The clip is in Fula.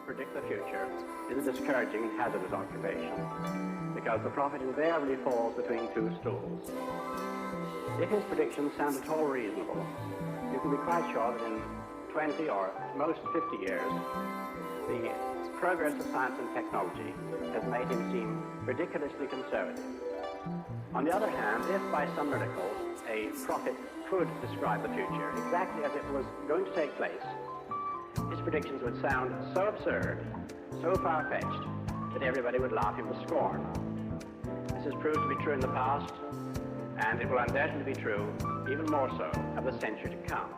predict the future is a discouraging and hazardous occupation, because the prophet invariably falls between two stools. If his predictions sound at all reasonable, you can be quite sure that in 20 or at most 50 years, the progress of science and technology has made him seem ridiculously conservative. On the other hand, if by some miracle a prophet could describe the future exactly as it was going to take place, his predictions would sound so absurd, so far-fetched, that everybody would laugh him to scorn. This has proved to be true in the past, and it will undoubtedly be true, even more so, of the century to come.